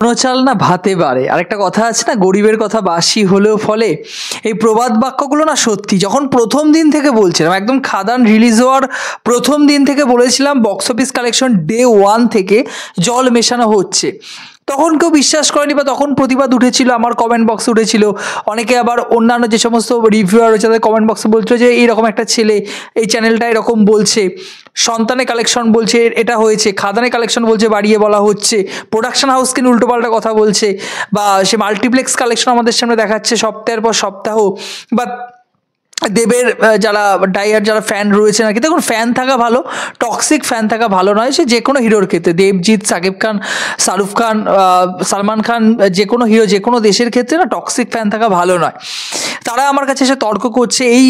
কোনো চাল না ভাতে বাড়ে। আরেকটা কথা আছে না, গরিবের কথা বাসি হলেও ফলে। এই প্রবাদ বাক্যগুলো না সত্যি। যখন প্রথম দিন থেকে বলছিলাম, একদম খাদান রিলিজ হওয়ার প্রথম দিন থেকে বলেছিলাম বক্স অফিস কালেকশন ডে 1 থেকে জল মেশানো হচ্ছে, তখন কেউ বিশ্বাস করেনি বা তখন প্রতিবাদ উঠেছিল, আমার কমেন্ট বক্সে উঠেছিল। অনেকে আবার অন্যান্য যে সমস্ত রিভিউয়ার রয়েছে তাদের কমেন্ট বক্সে বলছিল যে এইরকম একটা ছেলে এই চ্যানেলটা এরকম বলছে, সন্তানের কালেকশন বলছে এটা হয়েছে, খাদানের কালেকশন বলছে বাড়িয়ে বলা হচ্ছে, প্রোডাকশন হাউসকে নিয়ে উল্টোপাল্টা কথা বলছে, বা সে মাল্টিপ্লেক্স কালেকশন আমাদের সামনে দেখাচ্ছে সপ্তাহের পর সপ্তাহ, বা দেবের যারা ডাইয়ার যারা ফ্যান রয়েছে নাকি। দেখুন, ফ্যান থাকা ভালো, টক্সিক ফ্যান থাকা ভালো নয়। সে যে কোনো হিরোর ক্ষেত্রে, দেবজিৎ, সাকিব খান, শাহরুখ খান, সালমান খান, যে কোনো হিরো যে কোনো দেশের ক্ষেত্রে না টক্সিক ফ্যান থাকা ভালো নয়। তারা আমার কাছে এসে তর্ক করছে এই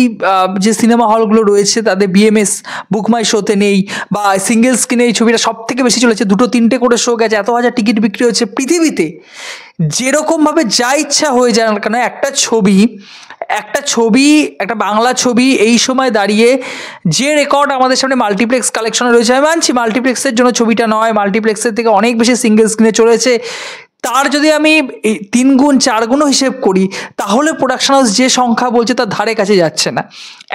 যে সিনেমা হলগুলো রয়েছে তাদের বিএমএস বুকমাই শোতে নেই, বা সিঙ্গেল স্ক্রিনে এই ছবিটা সব থেকে বেশি চলেছে, 2-3টে করে শো গেছে, এত হাজার টিকিট বিক্রি হচ্ছে। পৃথিবীতে যেরকমভাবে যা ইচ্ছা হয়ে যায় না কেন, একটা ছবি একটা বাংলা ছবি এই সময় দাঁড়িয়ে যে রেকর্ড আমাদের সামনে মাল্টিপ্লেক্স কালেকশনে রয়েছে, আমি মানছি মাল্টিপ্লেক্সের জন্য ছবিটা নয়, মাল্টিপ্লেক্সের থেকে অনেক বেশি সিঙ্গেল স্ক্রিনে চলেছে, তার যদি আমি 3 গুণ 4 গুণও হিসেব করি তাহলে প্রোডাকশন হাউস যে সংখ্যা বলছে তার ধারে কাছে যাচ্ছে না।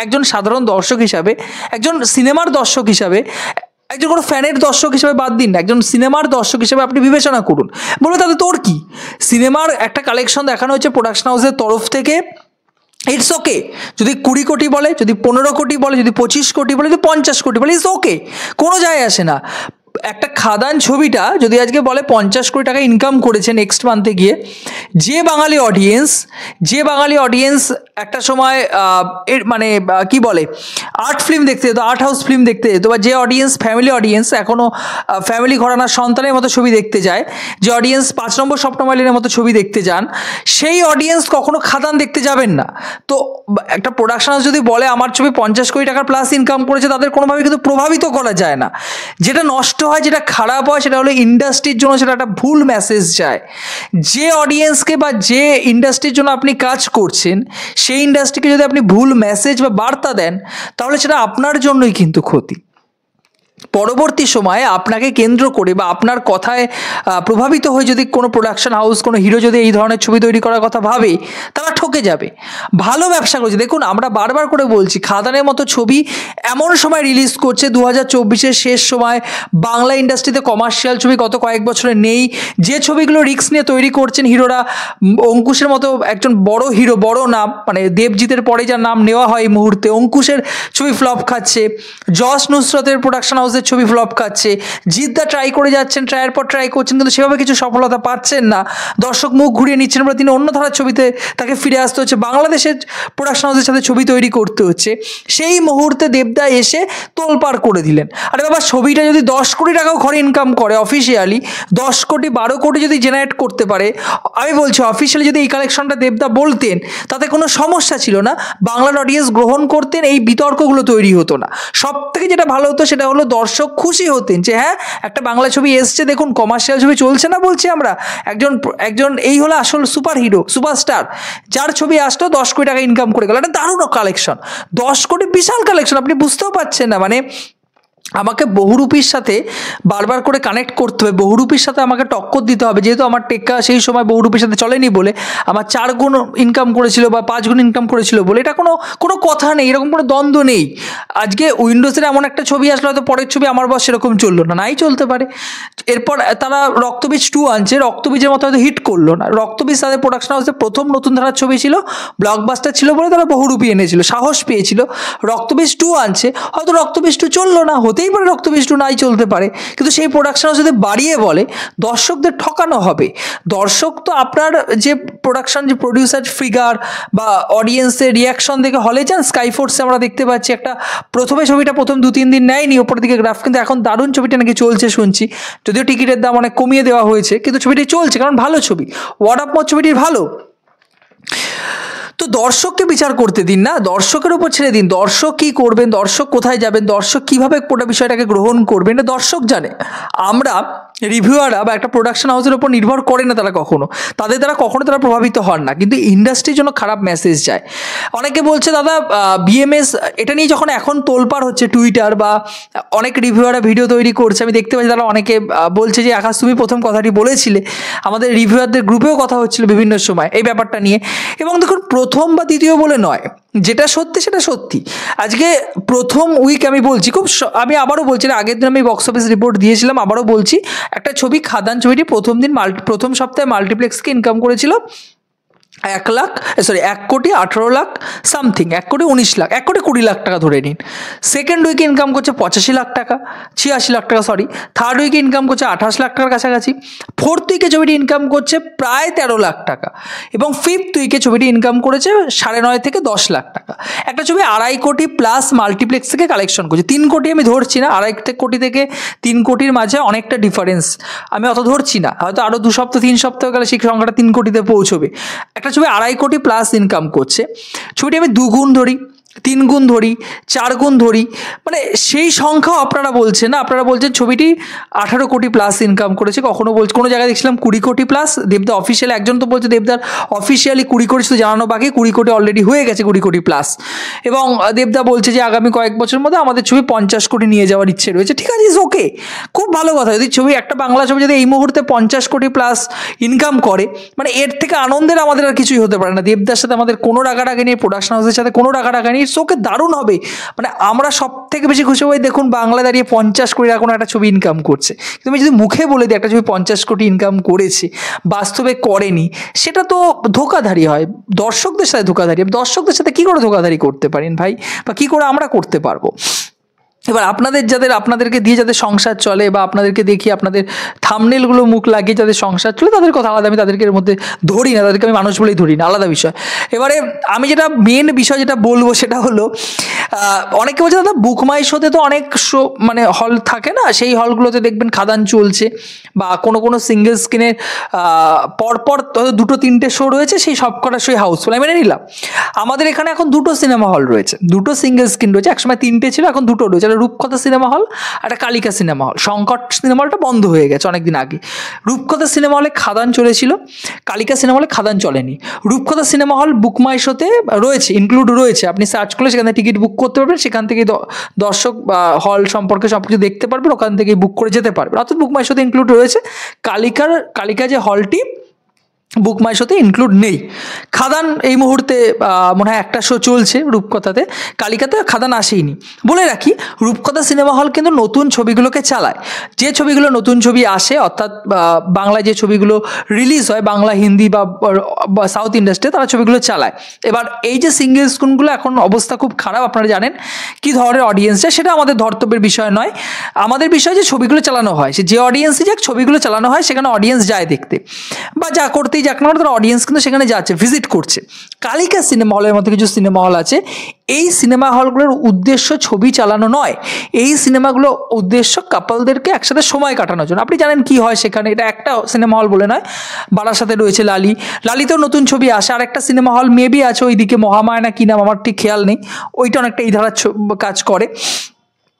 একজন সাধারণ দর্শক হিসাবে, একজন সিনেমার দর্শক হিসাবে, একজন কোনো ফ্যানের দর্শক হিসেবে বাদ দিন না, একজন সিনেমার দর্শক হিসেবে আপনি বিবেচনা করুন। বলবে তাহলে তোর কি, সিনেমার একটা কালেকশন দেখানো হচ্ছে প্রোডাকশন হাউসের তরফ থেকে, ইটস ওকে। যদি 20 কোটি বলে, যদি 15 কোটি বলে, যদি 25 কোটি বলে, যদি 50 কোটি বলে, ইটস ওকে, কোনো যায় আসে না। একটা খাদান ছবিটা যদি আজকে বলে 50 কোটি টাকা ইনকাম করেছে নেক্সট মান্থে গিয়ে, যে বাঙালি অডিয়েন্স একটা সময় মানে কি বলে আর্ট ফিল্ম দেখতে যেত, আর্ট হাউস ফিল্ম দেখতে যেত, বা যে অডিয়েন্স ফ্যামিলি অডিয়েন্স এখনও ফ্যামিলি ঘরানার সন্তানের মতো ছবি দেখতে যায়, যে অডিয়েন্স 5 নম্বর স্বপ্নমালিনীর মতো ছবি দেখতে যান, সেই অডিয়েন্স কখনো খাদান দেখতে যাবেন না। তো একটা প্রোডাকশন হাউস যদি বলে আমার ছবি 50 কোটি টাকার প্লাস ইনকাম করেছে, তাদের কোনোভাবে কিন্তু প্রভাবিত করা যায় না। যেটা নষ্ট হয়, যেটা খারাপ হয়, সেটা হলো ইন্ডাস্ট্রির জন্য সেটা একটা ভুল মেসেজ যায়। যে অডিয়েন্সকে বা যে ইন্ডাস্ট্রির জন্য আপনি কাজ করছেন সেই ইন্ডাস্ট্রিকে যদি আপনি ভুল মেসেজ বা বার্তা দেন তাহলে সেটা আপনার জন্যই কিন্তু ক্ষতি। পরবর্তী সময়ে আপনাকে কেন্দ্র করে বা আপনার কথায় প্রভাবিত হয়ে যদি কোনো প্রোডাকশন হাউস, কোনো হিরো যদি এই ধরনের ছবি তৈরি করার কথা ভাবে, তারা ঠকে যাবে। ভালো ব্যবসা করছে। দেখুন, আমরা বারবার করে বলছি খাদানের মতো ছবি এমন সময় রিলিজ করছে 2024-এর শেষ সময়, বাংলা ইন্ডাস্ট্রিতে কমার্শিয়াল ছবি গত কয়েক বছরে নেই। যে ছবিগুলো রিস্ক নিয়ে তৈরি করছেন হিরোরা, অঙ্কুশের মতো একজন বড় হিরো, বড় নাম, মানে দেবজিতের পরে যার নাম নেওয়া হয় এই মুহূর্তে, অঙ্কুশের ছবি ফ্লপ খাচ্ছে, যশ নুসরতের প্রোডাকশন হাউসের ছবি ফ্লপ খাচ্ছে, জিদ্দা ট্রাই করে যাচ্ছেন, ট্রাইয়ের পর ট্রাই করছেন, কিন্তু সেভাবে কিছু সফলতা পাচ্ছেন না, দর্শক মুখ ঘুরিয়ে নিচ্ছেন, বলে তিনি অন্য ধারার ছবিতে তাকে ফিরে আসতে হচ্ছে, বাংলাদেশের প্রোডাকশন হাউসের সাথে ছবি তৈরি করতে হচ্ছে। সেই মুহূর্তে দেবদা এসে তোলপাড় করে দিলেন। আরে বাবা, ছবিটা যদি 10 কোটি টাকাও ঘরে ইনকাম করে অফিসিয়ালি, 10 কোটি 12 কোটি যদি জেনারেট করতে পারে, আমি বলছি অফিসিয়ালি যদি এই কালেকশনটা দেবদা বলতেন তাতে কোনো সমস্যা ছিল না, বাংলার অডিয়েন্স গ্রহণ করতেন, এই বিতর্কগুলো তৈরি হতো না। সব থেকে যেটা ভালো হতো সেটা হলো দর্শক খুশি হতেন যে হ্যাঁ, একটা বাংলা ছবি এসছে, দেখুন কমার্শিয়াল ছবি চলছে না, বলছি আমরা একজন এই হলো আসল সুপার হিরো, সুপারস্টার, যার ছবি আসতো 10 কোটি টাকা ইনকাম করে গেল। একটা দারুণ কালেকশন, 10 কোটি বিশাল কালেকশন, আপনি বুঝতেও পারছেন না। মানে আমাকে বহুরূপীর সাথে বারবার করে কানেক্ট করতে হবে, বহুরূপীর সাথে আমাকে টক্কর দিতে হবে, যেহেতু আমার টেক্কা সেই সময় বহুরূপীর সাথে চলেনি বলে, আমার 4 গুণ ইনকাম করেছিল বা 5 গুণ ইনকাম করেছিল বলে, এটা কোনো কথা নেই, এরকম কোনো দ্বন্দ্ব নেই। আজকে উইন্ডোজের এমন একটা ছবি আসলে হয়তো পরের ছবি আমার বস সেরকম চললো না, নাই চলতে পারে। এরপর তারা রক্তবীজ 2 আনছে, রক্তবীজের মতো হয়তো হিট করলো না। রক্তবীজ তাদের প্রোডাকশন হাউসে প্রথম নতুন ধারার ছবি ছিল, ব্লকবাস্টার ছিল বলে তারা বহুরূপী এনেছিল, সাহস পেয়েছিল। রক্তবীজ 2 আনছে, হয়তো রক্তবীজ 2 চললো না, হতেই পারে রক্তবীজ 2 নাই চলতে পারে, কিন্তু সেই প্রোডাকশন হাউস যদি বাড়িয়ে বলে দর্শকদের ঠকানো হবে। দর্শক তো আপনার যে প্রোডাকশন, যে প্রডিউসার ফিগার বা অডিয়েন্সের রিয়াকশন দেখে হলে যান। স্কাইফোর্সে আমরা দেখতে পাচ্ছি একটা প্রথমে ছবিটা প্রথম 2-3 দিন নেয়নি ওপরের দিকে গ্রাফ, কিন্তু এখন দারুণ ছবিটা নাকি চলছে শুনছি, যদিও টিকিটের দাম অনেক কমিয়ে দেওয়া হয়েছে, কিন্তু ছবিটি চলছে কারণ ভালো ছবি, ওয়ার্ড অফ মাউথ ছবিটির ভালো। তো দর্শককে বিচার করতে দিন না, দর্শকের উপর ছেড়ে দিন। দর্শক কী করবেন, দর্শক কোথায় যাবেন, দর্শক কীভাবে পুরো বিষয়টাকে গ্রহণ করবেন, এটা দর্শক জানে। আমরা রিভিউয়াররা বা একটা প্রোডাকশন হাউসের উপর নির্ভর করে না তারা কখনো, তাদের দ্বারা কখনো তারা প্রভাবিত হন না, কিন্তু ইন্ডাস্ট্রির জন্য খারাপ মেসেজ যায়। অনেকে বলছে দাদা বিএমএস এটা নিয়ে যখন এখন তোলপাড় হচ্ছে টুইটার বা অনেক রিভিউয়াররা ভিডিও তৈরি করছে, আমি দেখতে পাচ্ছি তারা অনেকে বলছে যে আকাশ তুমি প্রথম কথাটি বলেছিলে, আমাদের রিভিউয়ারদের গ্রুপেও কথা হচ্ছিল বিভিন্ন সময় এই ব্যাপারটা নিয়ে। এবং দেখুন প্রথম বা দ্বিতীয় বলে নয়, যেটা সত্যি সেটা সত্যি। আজকে প্রথম উইক আমি বলছি আমি আবারও বলছি, আগের দিন আমি বক্স অফিস রিপোর্ট দিয়েছিলাম, আবারও বলছি, একটা ছবি খাদান ছবিটি প্রথম সপ্তাহে মাল্টিপ্লেক্সকে ইনকাম করেছিল 1,18,00,000 সামথিং, 1,19,00,000, 1,20,00,000 টাকা ধরে নিন। সেকেন্ড উইকে ইনকাম করছে 85,00,000 টাকা, 86,00,000 টাকা সরি। থার্ড উইকে ইনকাম করছে 28,00,000 টাকার কাছাকাছি। ফোর্থ উইকে ছবিটি ইনকাম করছে প্রায় 13,00,000 টাকা, এবং ফিফথ উইকে ছবিটি ইনকাম করেছে 9.5 থেকে 10,00,000 টাকা। একটা ছবি 2.5 কোটি প্লাস মাল্টিপ্লেক্স থেকে কালেকশন করছে। 3 কোটি আমি ধরছি না, 2.5 কোটি থেকে 3 কোটির মাঝে অনেকটা ডিফারেন্স, আমি অত ধরছি না, হয়তো আরও 2 সপ্তাহ 3 সপ্তাহ গেলে সেই সংখ্যাটা 3 কোটিতে পৌঁছবে। একটা ছবি 2.5 কোটি প্লাস ইনকাম করছে, ছবিটি আমি 2 গুণ ধরি, 3 গুণ ধরি, 4 গুণ ধরি, মানে সেই সংখ্যাও আপনারা বলছেন না, আপনারা বলছেন ছবিটি 18 কোটি প্লাস ইনকাম করেছে, কখনো বলছে, কোনো জায়গায় দেখছিলাম 20 কোটি প্লাস। দেবদা অফিসিয়ালি একজন তো বলছে দেবদার অফিসিয়ালি 20 কোটি শুধু জানানো বাকি, 20 কোটি অলরেডি হয়ে গেছে, 20 কোটি প্লাস। এবং দেবদা বলছে যে আগামী কয়েক বছরের মধ্যে আমাদের ছবি 50 কোটি নিয়ে যাওয়ার ইচ্ছে রয়েছে। ঠিক আছে, ইজ ওকে, খুব ভালো কথা। যদি ছবি, একটা বাংলা ছবি যদি এই মুহূর্তে 50 কোটি প্লাস ইনকাম করে, মানে এর থেকে আনন্দের আমাদের আর কিছুই হতে পারে না। দেবদার সাথে আমাদের কোনো রাগারাগি নেই, প্রোডাকশন হাউসের সাথে কোনো রাগারাগি নেই, ইটস ওকে, দারুণ হবে। মানে আমরা সব থেকে বেশি খুশি হই দেখুন বাংলা দাঁড়িয়ে 50 কোটি টাকা কোনো একটা ছবি ইনকাম করছে। তুমি যদি মুখে বলে দিই একটা ছবি 50 কোটি ইনকাম করেছে, বাস্তবে করেনি, সেটা তো ধোকাধারী হয়, দর্শকদের সাথে ধোকাধারী। দর্শকদের সাথে কী করে ধোকাধারী করতে পারেন ভাই, বা কী করে আমরা করতে পারবো? এবার আপনাদেরকে দিয়ে যাদের সংসার চলে, বা আপনাদেরকে দেখিয়ে আপনাদের থাম্বনেলগুলো মুখ লাগিয়ে যাদের সংসার চলে, তাদের কথা আলাদা, আমি তাদেরকে এর মধ্যে ধরি না, তাদেরকে আমি মানুষ বলেই ধরি না, আলাদা বিষয়। এবারে আমি যেটা মেন বিষয় যেটা বলবো সেটা হলো, অনেকে বলছে দাদা বুক মাই শোতে তো অনেক শো মানে হল থাকে না, সেই হলগুলোতে দেখবেন খাদান চলছে, বা কোনো সিঙ্গেল স্ক্রিনের পরপর 2-3টে শো রয়েছে, সেই সব কটা শোই হাউসফুল। আমি মেনে নিলাম, আমাদের এখানে এখন 2টো সিনেমা হল রয়েছে, 2টো সিঙ্গেল স্ক্রিন রয়েছে, একসময় 3টে ছিল, এখন 2টো রয়েছে। একটা রূপকথা সিনেমা হল, একটা কালিকা সিনেমা হল। সংকট সিনেমা হলটা বন্ধ হয়ে গেছে অনেকদিন আগে। রূপকথা সিনেমা হলে খাদান চলেছিল, কালিকা সিনেমা হলে খাদান চলেনি। রূপকথা সিনেমা হল বুক মাই শোতে রয়েছে, ইনক্লুড রয়েছে, আপনি সার্চ করলে সেখান থেকে টিকিট বুক করতে পারবেন, সেখান থেকে দর্শক বা হল সম্পর্কে সব কিছু দেখতে পারবেন, ওখান থেকে বুক করে যেতে পারবেন, অর্থাৎ বুক মাই শোতে ইনক্লুড রয়েছে। কালিকা যে হলটি বুক মাই শোতে ইনক্লুড নেই। খাদান এই মুহূর্তে মনে হয় একটা শো চলছে রূপকথাতে, কালিকাতে খাদান আসেইনি। বলে রাখি, রূপকথা সিনেমা হল কিন্তু নতুন ছবিগুলোকে চালায়, যে ছবিগুলো নতুন ছবি আসে, অর্থাৎ বাংলায় যে ছবিগুলো রিলিজ হয়, বাংলা হিন্দি বা সাউথ ইন্ডাস্ট্রি, তারা ছবিগুলো চালায়। এবার এই যে সিঙ্গেল স্ক্রিনগুলো এখন অবস্থা খুব খারাপ, আপনারা জানেন কী ধরনের অডিয়েন্স যায়, সেটা আমাদের ধর্তব্যের বিষয় নয়, আমাদের বিষয় যে ছবিগুলো চালানো হয়, যে অডিয়েন্সই যাক ছবিগুলো চালানো হয়, সেখানে অডিয়েন্স যায় দেখতে, বা যা করতে যাক না, তারা অডিয়েন্স কিন্তু সেখানে যাচ্ছে, ভিজিট করছে। কালিকা সিনেমা হলের মতো কিছু সিনেমা হল আছে, এই সিনেমা হলগুলোর উদ্দেশ্য ছবি চালানো নয়, এই সিনেমাগুলো উদ্দেশ্য কাপলদেরকে একসাথে সময় কাটানোর জন্য। আপনি জানেন কি হয় সেখানে, এটা একটা সিনেমা হল বলে নয়, বারাসাতে রয়েছে লালিতেও নতুন ছবি আসে, আর একটা সিনেমা হল মেবি আছে ওইদিকে, মহামায়া না কি নাম, আমার ঠিক খেয়াল নেই, ওইটা অনেকটা এই ধারার কাজ করে।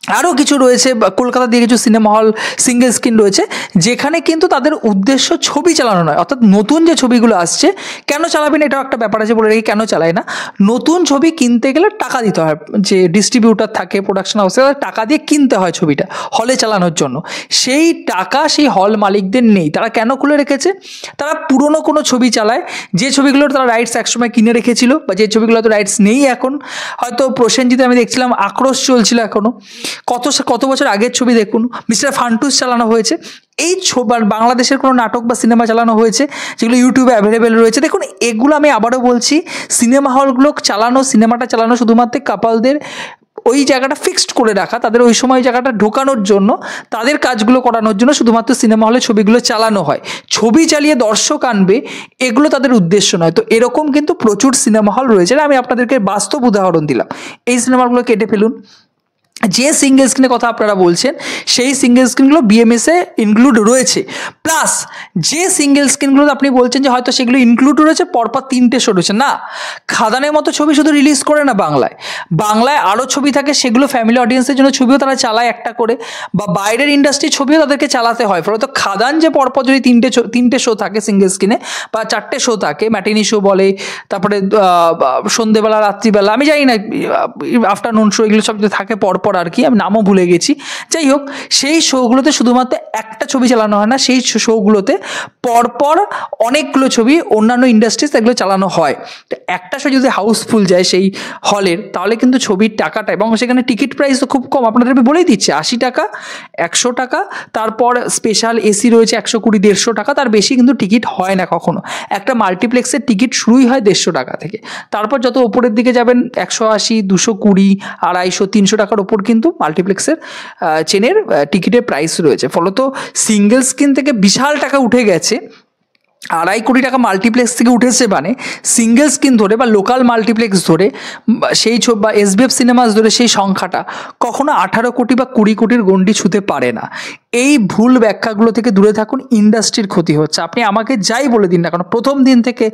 আরও কিছু রয়েছে, কলকাতা দিয়ে কিছু সিনেমা হল সিঙ্গেল স্ক্রিন রয়েছে, যেখানে কিন্তু তাদের উদ্দেশ্য ছবি চালানো নয়, অর্থাৎ নতুন যে ছবিগুলো আসছে, কেন চালাবেন এটাও একটা ব্যাপার আছে, বলে রেখে কেন চালায় না, নতুন ছবি কিনতে গেলে টাকা দিতে হয়, যে ডিস্ট্রিবিউটার থাকে প্রোডাকশন হাউসে, টাকা দিয়ে কিনতে হয় ছবিটা হলে চালানোর জন্য, সেই টাকা সেই হল মালিকদের নেই। তারা কেন খুলে রেখেছে, তারা পুরনো কোনো ছবি চালায়, যে ছবিগুলোর তারা রাইটস একসময় কিনে রেখেছিল, বা যে ছবিগুলো তো রাইটস নেই এখন, হয়তো প্রসেনজিতে আমি দেখছিলাম আক্রোশ চলছিল এখনও, কত বছর আগের ছবি দেখুন, মিস্টার ফান্টুস চালানো হয়েছে, এই বাংলাদেশের কোনো নাটক বা সিনেমা চালানো হয়েছে যেগুলো ইউটিউবে অ্যাভেলেবেল রয়েছে। দেখুন এগুলো আমি আবারও বলছি, সিনেমা হলগুলো সিনেমাটা চালানো শুধুমাত্র কাপলদের ওই জায়গাটা ফিক্সড করে রাখা, তাদের ওই সময় জায়গাটা ঢোকানোর জন্য, তাদের কাজগুলো করানোর জন্য শুধুমাত্র সিনেমা হলে ছবিগুলো চালানো হয়। ছবি চালিয়ে দর্শক আনবে এগুলো তাদের উদ্দেশ্য নয়। তো এরকম কিন্তু প্রচুর সিনেমা হল রয়েছে, আমি আপনাদেরকে বাস্তব উদাহরণ দিলাম। এই সিনেমাগুলো কেটে ফেলুন, যে সিঙ্গেল স্ক্রিনের কথা আপনারা বলছেন সেই সিঙ্গেল স্ক্রিনগুলো বিএমএসে ইনক্লুড রয়েছে, প্লাস যে সিঙ্গেল স্ক্রিনগুলো আপনি বলছেন যে হয়তো সেগুলো ইনক্লুড রয়েছে পরপর 3টে শো রয়েছে, না, খাদানের মতো ছবি শুধু রিলিজ করে না বাংলায় আরও ছবি থাকে, সেগুলো ফ্যামিলি অডিয়েন্সের জন্য ছবিও তারা চালায় একটা করে, বা বাইরের ইন্ডাস্ট্রির ছবিও তাদেরকে চালাতে হয়। ফলে তো খাদান যে পরপর যদি তিনটে শো থাকে সিঙ্গেল স্ক্রিনে বা 4টে শো থাকে, ম্যাটিনি শো বলে, তারপরে সন্ধেবেলা রাত্রিবেলা, আমি জানি না আফটারনুন শো, এগুলো সব থাকে পরপর আর কি, আমি নামও ভুলে গেছি। যাই হোক, সেই শোগুলোতে শুধুমাত্র একটা ছবি চালানো হয় না, সেই শোগুলোতে পরপর অনেকগুলো ছবি অন্যান্য ইন্ডাস্ট্রিজ এগুলো চালানো হয়। তো একটা শো যদি হাউসফুল যায় সেই হলের, তাহলে কিন্তু ছবির টাকাটা, এবং সেখানে টিকিট প্রাইস তো খুব কম, আপনাদের আমি বলেই দিচ্ছি 80 টাকা, 100 টাকা, তারপর স্পেশাল এসি রয়েছে 120, 150 টাকা, তার বেশি কিন্তু টিকিট হয় না কখনো। একটা মাল্টিপ্লেক্সের টিকিট শুরুই হয় 150 টাকা থেকে, তারপর যত ওপরের দিকে যাবেন 180, 220, 250, 300 টাকার ওপর কিন্তু মাল্টিপ্লেক্সের চেনের টিকিটের প্রাইস রয়েছে। ফলত সিঙ্গেল স্ক্রিন থেকে বিশাল টাকা উঠে গেছে, 2.5 কোটি টাকা মাল্টিপ্লেক্স থেকে উঠেছে, মানে সিঙ্গেল স্ক্রিন ধরে বা লোকাল মাল্টিপ্লেক্স ধরে সেই বা এসবিএফ সিনেমাস ধরে সেই সংখ্যাটা কখনো 18 কোটি বা 20 কোটির গণ্ডি ছুঁতে পারে না। এই ভুল ব্যাখ্যাগুলো থেকে দূরে থাকুন, ইন্ডাস্ট্রির ক্ষতি হচ্ছে। আপনি আমাকে যাই বলে দিন না কেন, প্রথম দিন থেকে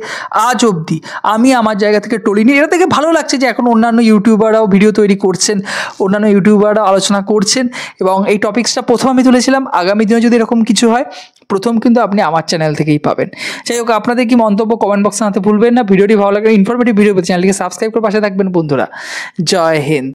আজ অবধি আমি আমার জায়গা থেকে টলিনি। এটা থেকে ভালো লাগছে যে এখন অন্যান্য ইউটিউবাররাও ভিডিও তৈরি করছেন, অন্যান্য ইউটিউবাররাও আলোচনা করছেন, এবং এই টপিক্সটা প্রথম আমি তুলেছিলাম। আগামী দিনে যদি এরকম কিছু হয়, প্রথম কিন্তু আপনি আমার চ্যানেল থেকেই পাবেন। যাই হোক, আপনাদের কি মন্তব্য কমেন্ট বক্সে জানাতে ভুলবেন না। ভিডিওটি ভালো লাগলে, ইনফরমেটিভ ভিডিও পেতে চ্যানেলটিকে সাবস্ক্রাইব করে পাশে থাকবেন বন্ধুরা। জয় হিন্দ।